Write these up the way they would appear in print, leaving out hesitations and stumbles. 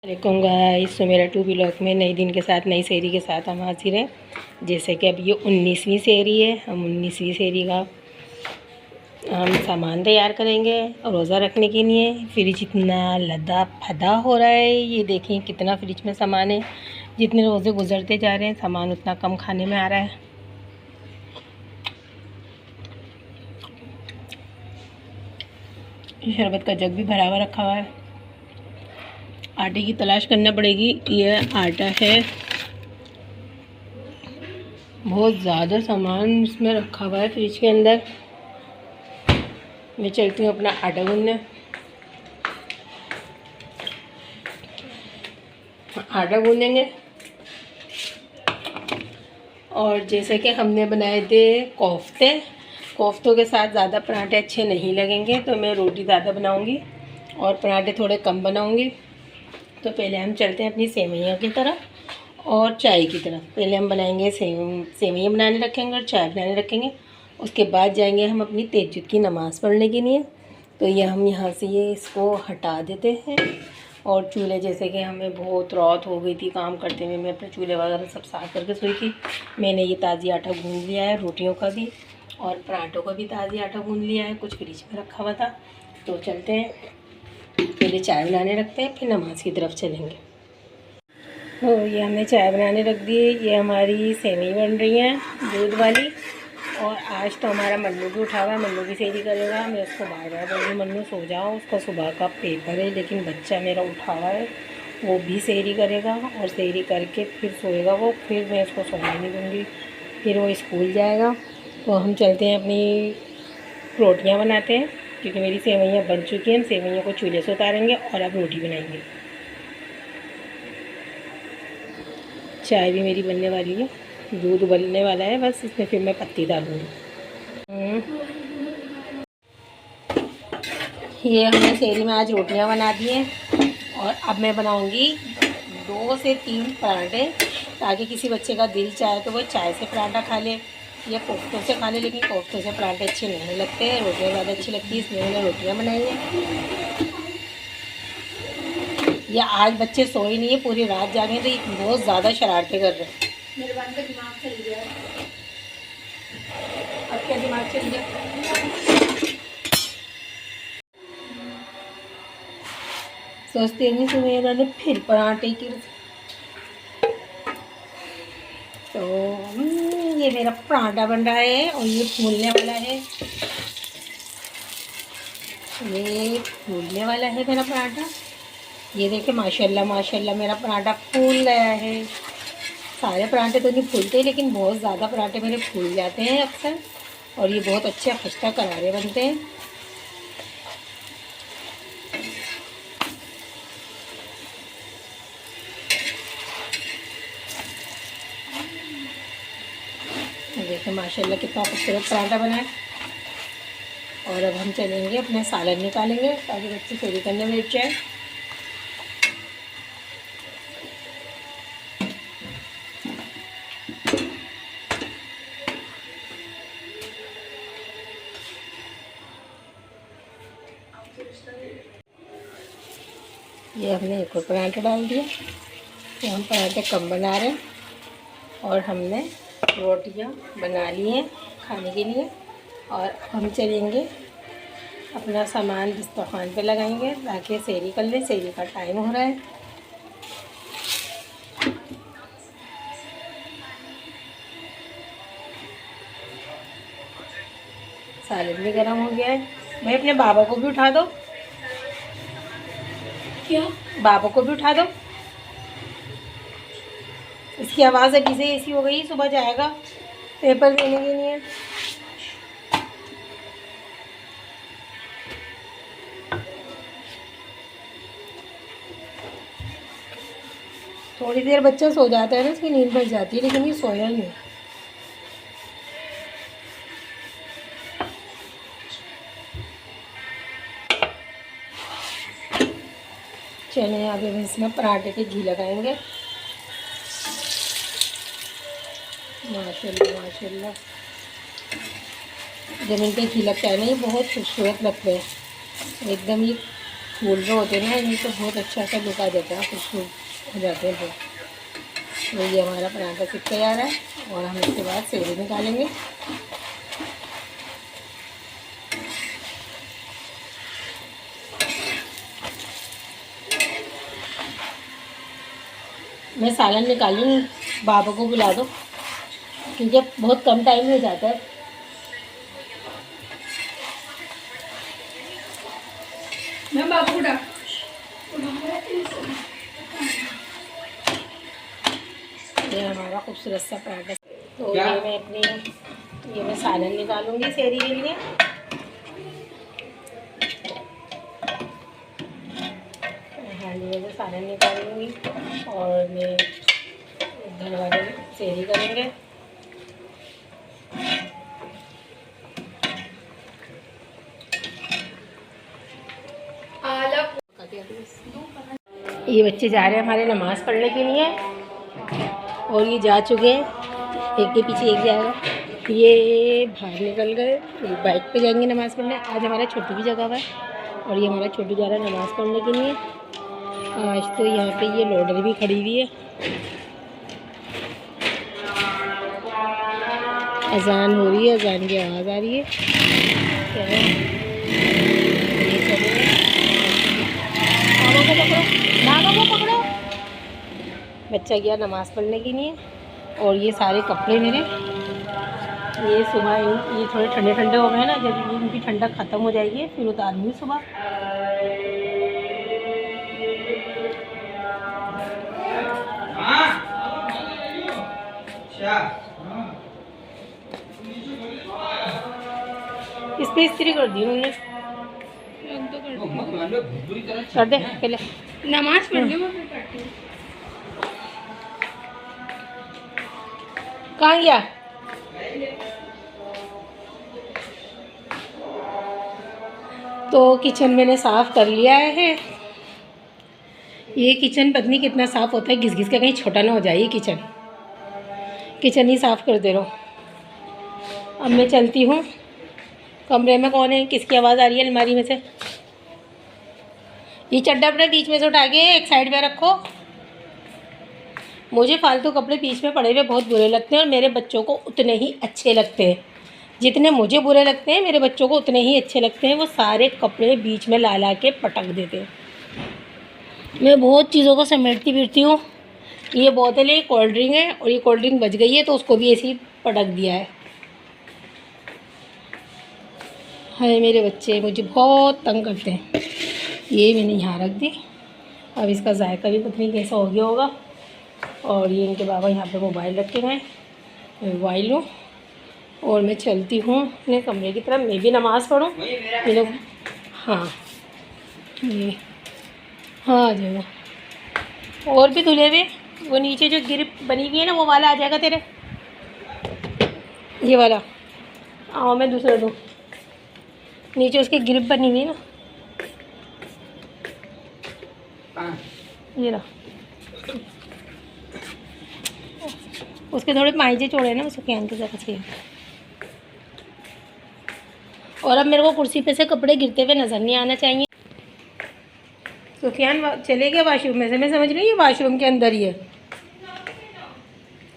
वालेकुम गाइस। तो मेरा टू व्लॉग में नए दिन के साथ नई सेरी के साथ हम हाजिर हैं। जैसे कि अब ये 19वीं सेरी है। हम 19वीं सेरी का हम सामान तैयार करेंगे और रोज़ा रखने के लिए। फ्रिज इतना लदा फदा हो रहा है, ये देखें कितना फ्रिज में सामान है। जितने रोज़े गुजरते जा रहे हैं सामान उतना कम खाने में आ रहा है। शरबत का जग भी भरा हुआ रखा हुआ है। आटे की तलाश करना पड़ेगी। ये आटा है, बहुत ज़्यादा सामान इसमें रखा हुआ है फ्रिज के अंदर। मैं चलती हूँ अपना आटा गूंदने। आटा गूंदेंगे और जैसे कि हमने बनाए थे कोफ्तों के साथ ज़्यादा पराठे अच्छे नहीं लगेंगे, तो मैं रोटी ज़्यादा बनाऊँगी और पराठे थोड़े कम बनाऊँगी। तो पहले हम चलते हैं अपनी सेवइयाँ की तरफ और चाय की तरफ। पहले हम बनाएंगे सेवइयाँ बनाने रखेंगे और चाय बनाने रखेंगे। उसके बाद जाएंगे हम अपनी तहज्जुद की नमाज़ पढ़ने के लिए। तो ये हम यहाँ से ये इसको हटा देते हैं। और चूल्हे, जैसे कि हमें बहुत रात हो गई थी काम करते हुए, मैं अपने चूल्हे वगैरह सब साफ़ करके सोई थी। मैंने ये ताज़ी आटा गूँध लिया है, रोटियों का भी और पराठों का भी ताज़ी आटा गूँध लिया है। कुछ फ्रिज में रखा हुआ था। तो चलते हैं, पहले चाय बनाने रखते हैं, फिर नमाज़ की तरफ चलेंगे। तो ये हमने चाय बनाने रख दी है। ये हमारी सेवई बन रही है दूध वाली। और आज तो हमारा मन्नू भी उठा हुआ है, मन्नू भी सेहरी करेगा। मैं उसको बार बार बोल रही हूँ मन्नू सो जाओ, उसका सुबह का पेपर है, लेकिन बच्चा मेरा उठा हुआ है, वो भी सेहरी करेगा और सेहरी करके फिर सोएगा वो। फिर मैं उसको सोने नहीं दूँगी, फिर वो स्कूल जाएगा। तो हम चलते हैं, अपनी रोटियाँ बनाते हैं, क्योंकि मेरी सेवइयाँ बन चुकी हैं। हम सेवइयों को चूल्हे से उतारेंगे और अब रोटी बनाएंगे। चाय भी मेरी बनने वाली है, दूध उबलने वाला है बस, इसमें फिर मैं पत्ती डालूँगी। ये हमने सेहरी में आज रोटियां बना दी हैं और अब मैं बनाऊंगी 2 से 3 पराठे, ताकि किसी बच्चे का दिल चाहे तो वो चाय से पराठा खा ले या कोफ्तों से खा ले। लेकिन कोफ्तों से पराठे अच्छे नहीं लगते, रोटियां ज़्यादा अच्छी लगती है, इसलिए मैंने रोटियां बनाई हैं। या आज बच्चे सोए नहीं है, पूरी रात जागे, तो ये बहुत ज़्यादा शरारतें कर रहे हैं। मेरे बात का दिमाग चल गया। अब क्या दिमाग चल गया? सोचते हैं सुबह इन्होंने फिर पराठे की। तो ये मेरा पराठा बन रहा है और ये फूलने वाला है। ये फूलने वाला है मेरा पराठा। ये देखिए माशाल्लाह माशाल्लाह मेरा पराठा फूल गया है। सारे पराठे तो नहीं फूलते, लेकिन बहुत ज़्यादा पराठे मेरे फूल जाते हैं अक्सर, और ये बहुत अच्छे खस्ता करारे बनते हैं। देखिए माशाल्लाह कितना खूबसूरत पराठा बना है। और अब हम चलेंगे अपने सालन निकालेंगे, ताकि बच्चे चोरी करने में बैठ जाए। ये हमने एक और पराठा डाल दिया। तो हम पराठे कम बना रहे हैं और हमने रोटियां बना ली हैं खाने के लिए। और हम चलेंगे अपना सामान दस्तरखान पे लगाएंगे, ताकि सेहरी कर लें। सेहरी का टाइम हो रहा है। सालन भी गर्म हो गया है। भाई अपने बाबा को भी उठा दो। क्या? बाबा को भी उठा दो। इसकी आवाज़ अभी से ऐसी हो गई, सुबह जाएगा पेपर देने के लिए। थोड़ी देर बच्चा सो जाता है ना, इसकी नींद भर जाती है, लेकिन ये सोया नहीं। चलिए अभी हम इसमें पराठे के घी लगाएंगे। माशाल्लाह माशाल्लाह, जब इन पे घी लगता है ना, ये बहुत खूबसूरत लगते हैं एकदम। ये फूल रहे होते हैं ना, इनमें तो बहुत अच्छा सा लुक आ जाता है, खुशबू हो जाते हैं बहुत। तो ये हमारा पराठा सिक तैयार है और हम इसके बाद सेवई निकालेंगे। मैं सालन निकालूँ, बाबा को बुला दो क्योंकि बहुत कम टाइम हो जाता है। मैं बाबू को डाक ये हमारा खूबसूरत सा पराठा। तो ये मैं सालन निकालूंगी सेरी के लिए। हांडी में सालन निकालूंगी और मैं घर वाले सेरी करेंगे। ये बच्चे जा रहे हैं हमारे नमाज़ पढ़ने के लिए और ये जा चुके हैं, एक के पीछे एक जाएगा। ये बाहर निकल गए, बाइक पे जाएंगे नमाज़ पढ़ने। आज हमारा छोटू भी जगह हुआ है और ये हमारा छोटू जा रहा है नमाज़ पढ़ने के लिए। आज तो यहाँ पे ये लोडर भी खड़ी हुई है। अजान हो रही है, अजान की आवाज़ आ रही है। पकड़ो। बच्चा गया नमाज़ पढ़ने के लिए और ये सारे कपड़े मेरे, ये सुबह ये थोड़े ठंडे ठंडे हो गए ना, जब इनकी ठंडक ख़त्म हो जाएगी फिर उतारूँगी सुबह। इस पर इस्त्री कर दी उन्होंने, कर दे पहले नमाज पढ़ ली। कहाँ गया? तो किचन मैंने साफ़ कर लिया है। ये किचन पत्नी कितना साफ़ होता है, घिस घिस के कहीं छोटा ना हो जाए। ये किचन ही साफ़ करते रहो। अब मैं चलती हूँ। कमरे में कौन है? किसकी आवाज़ आ रही है अलमारी में से? ये चड्डा अपने बीच में से उठा के एक साइड में रखो। मुझे फालतू कपड़े बीच में पड़े हुए बहुत बुरे लगते हैं और मेरे बच्चों को उतने ही अच्छे लगते हैं। जितने मुझे बुरे लगते हैं मेरे बच्चों को उतने ही अच्छे लगते हैं। वो सारे कपड़े बीच में ला ला के पटक देते हैं। मैं बहुत चीज़ों को समेटती फिरती हूँ। ये बोतल है, कोल्ड ड्रिंक है और ये कोल्ड ड्रिंक बच गई है तो उसको भी ऐसे ही पटक दिया है। हाय मेरे बच्चे मुझे बहुत तंग करते हैं। ये मैंने यहाँ रख दी। अब इसका जायका भी पता नहीं कैसा हो गया होगा। और ये इनके बाबा यहाँ पे मोबाइल रखे हुए हैं, मैं मोबाइल लूँ और मैं चलती हूँ अपने कमरे की तरफ। मैं भी नमाज़ पढ़ूँ ये लोग। हाँ ये हाँ आ जाएगा। और भी धुले हुए वो नीचे जो गिरिप बनी हुई है ना वो वाला आ जाएगा तेरे, ये वाला। आओ मैं दूसरा दूँ। नीचे उसकी गिरिप बनी हुई है ना, ये रहा। उसके थोड़े माइजे चौड़े ना, उसको कैन के ज़रा चाहिए। और अब मेरे को कुर्सी पे से कपड़े गिरते हुए नज़र नहीं आना चाहिए। सुफियान चले गए वाशरूम में से, मैं समझ रही हूँ ये वाशरूम के अंदर ही है।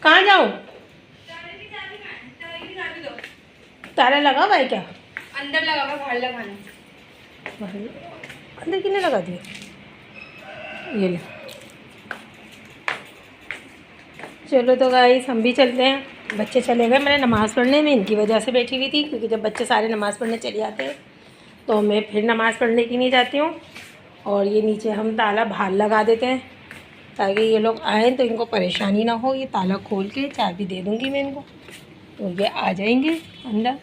कहाँ जाऊँ? ताला लगा हुआ है क्या? अंदर लगा हुआ, बाहर लगाना। अंदर किसने लगा दिया? ये ले। चलो तो गाइस हम भी चलते हैं। बच्चे चले गए, मैंने नमाज़ पढ़ने में इनकी वजह से बैठी हुई थी क्योंकि जब बच्चे सारे नमाज़ पढ़ने चले जाते हैं तो मैं फिर नमाज़ पढ़ने की नहीं जाती हूँ। और ये नीचे हम ताला बाहर लगा देते हैं ताकि ये लोग आएँ तो इनको परेशानी ना हो। ये ताला खोल के चाबी दे दूँगी मैं इनको तो ये आ जाएंगे अंदर।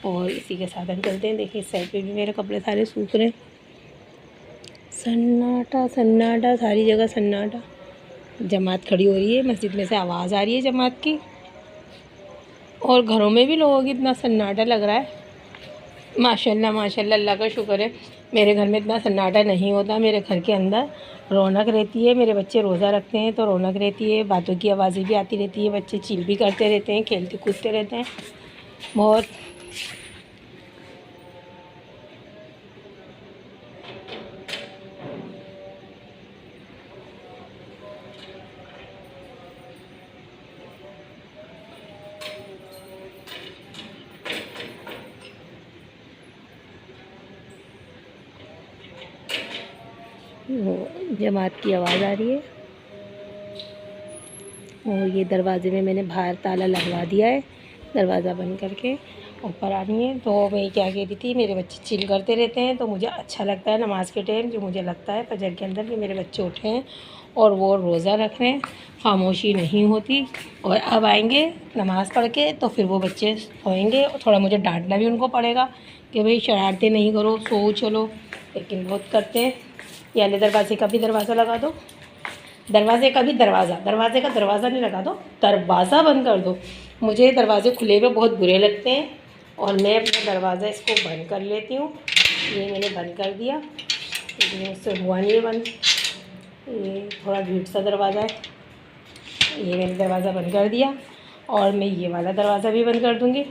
और इसी के साथ हम चलते हैं। देखिए इस साइड पे भी मेरे कपड़े सारे सूख रहे हैं। सन्नाटा सन्नाटा, सारी जगह सन्नाटा। जमात खड़ी हो रही है, मस्जिद में से आवाज़ आ रही है जमात की और घरों में भी लोगों की इतना सन्नाटा लग रहा है। माशाल्लाह माशाल्लाह, अल्लाह का शुक्र है मेरे घर में इतना सन्नाटा नहीं होता। मेरे घर के अंदर रौनक रहती है। मेरे बच्चे रोज़ा रखते हैं तो रौनक रहती है, बातों की आवाज़ें भी आती रहती है, बच्चे चिल भी करते रहते हैं, खेलते कूदते रहते हैं बहुत। वो जमात की आवाज़ आ रही है और ये दरवाज़े में मैंने बाहर ताला लगवा दिया है, दरवाज़ा बंद करके ऊपर आ रही है। तो मैं क्या कह रही थी, मेरे बच्चे चिल करते रहते हैं तो मुझे अच्छा लगता है नमाज के टाइम, जो मुझे लगता है फजर के अंदर कि मेरे बच्चे उठे हैं और वो रोज़ा रख रहे हैं, खामोशी नहीं होती। और अब आएंगे नमाज़ पढ़ के तो फिर वो बच्चे सोएंगे और थोड़ा मुझे डांटना भी उनको पड़ेगा कि भाई शरारतें नहीं करो, सो चलो, लेकिन बहुत करते हैं। यानी दरवाजे का भी दरवाज़ा लगा दो, दरवाजे का भी दरवाज़ा, दरवाजे का दरवाज़ा नहीं लगा दो, दरवाज़ा बंद कर दो। मुझे दरवाजे खुले हुए बहुत बुरे लगते हैं और मैं अपना दरवाज़ा इसको बंद कर लेती हूँ। ये मैंने बंद कर दिया, लेकिन उससे हुआ नहीं है बंद। ये थोड़ा भीड़ सा दरवाज़ा है, ये मैंने दरवाज़ा बंद कर दिया और मैं ये वाला दरवाज़ा भी बंद कर दूँगी।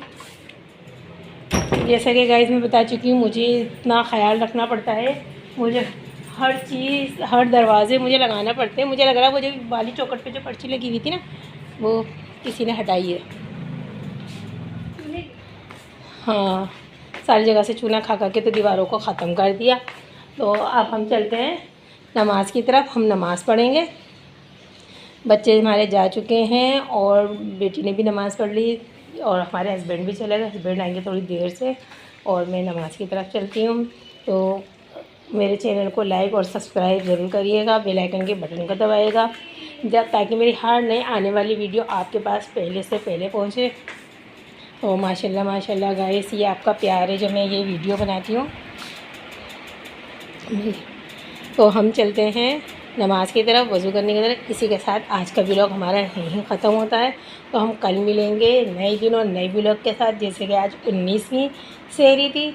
जैसा कि गाइस मैं बता चुकी हूँ, मुझे इतना ख़याल रखना पड़ता है, मुझे हर चीज़, हर दरवाज़े मुझे लगाना पड़ते हैं। मुझे लग रहा है वो जो वाली चौखट पे जो पर्ची लगी हुई थी ना, वो किसी ने हटाई है। हाँ, सारी जगह से चूना खा के तो दीवारों को ख़त्म कर दिया। तो अब हम चलते हैं नमाज़ की तरफ, हम नमाज़ पढ़ेंगे। बच्चे हमारे जा चुके हैं और बेटी ने भी नमाज़ पढ़ ली और हमारे हस्बैंड भी चले गए। हस्बैंड आएंगे थोड़ी देर से और मैं नमाज़ की तरफ चलती हूँ। तो मेरे चैनल को लाइक और सब्सक्राइब ज़रूर करिएगा, बेल आइकन के बटन को दबाइएगा ताकि मेरी हर नई आने वाली वीडियो आपके पास पहले से पहले पहुँचे। तो माशाल्लाह माशाल्लाह गाइस, ये आपका प्यार है जो मैं ये वीडियो बनाती हूँ। तो हम चलते हैं नमाज़ की तरफ, वज़ू करने की तरफ। इसी के साथ आज का व्लॉग हमारा यहीं ख़त्म होता है। तो हम कल मिलेंगे नए दिन और नए व्लॉग के साथ। जैसे कि आज 19वीं सेहरी थी,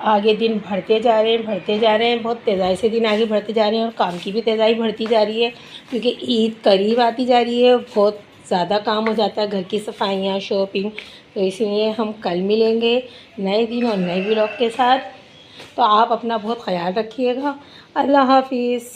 आगे दिन बढ़ते जा रहे हैं, बढ़ते जा रहे हैं, बहुत तेज़ाई से दिन आगे बढ़ते जा रहे हैं और काम की भी तेज़ाई बढ़ती जा रही है क्योंकि ईद करीब आती जा रही है। बहुत ज़्यादा काम हो जाता है, घर की सफाइयाँ, शॉपिंग। तो इसलिए हम कल मिलेंगे नए दिन और नए व्लॉग के साथ। तो आप अपना बहुत ख्याल रखिएगा। अल्लाह हाफिज़।